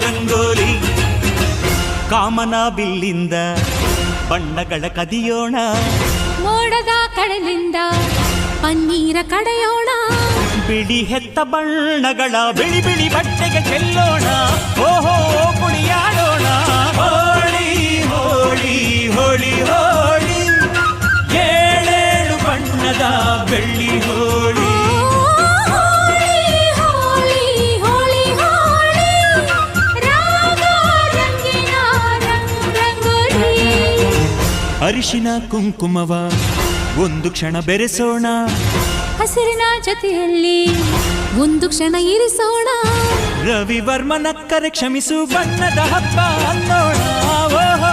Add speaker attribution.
Speaker 1: ರಂಗೋಲಿ ಕಾಮನ ಬಿಲ್ಲಿಂದ ಬಣ್ಣಗಳ ಕದಿಯೋಣ
Speaker 2: ಮೋಡದ ಕಡಲಿಂದ ಪನ್ನೀರ ಕಡೆಯೋಣ
Speaker 1: ಬಿಳಿ ಹೆತ್ತ ಬಣ್ಣಗಳ ಬಿಳಿ ಬಿಳಿ ಬಟ್ಟೆಗೆ ಚೆಲ್ಲೋಣ ಓಹೋ ಕುಣಿಯಾಡೋಣ ಹೋಳಿ ಹೋಳಿ ಹೋಳಿ ಹೋಳಿ ಏಳೇಳು ಬಣ್ಣದ ಬೆಳ್ಳಿ ಹೋಳಿ ಅರಿಶಿನ ಕುಂಕುಮವ ಒಂದು ಕ್ಷಣ ಬೆರೆಸೋಣ
Speaker 2: ಹಸಿರಿನ ಜೊತೆಯಲ್ಲಿ ಒಂದು ಕ್ಷಣ ಇರಿಸೋಣ
Speaker 1: ರವಿವರ್ಮನಕ್ಕರೆ ಕ್ಷಮಿಸು ಬಣ್ಣದ ಹಬ್ಬ ಅನ್ನೋಣ ಓಹೋ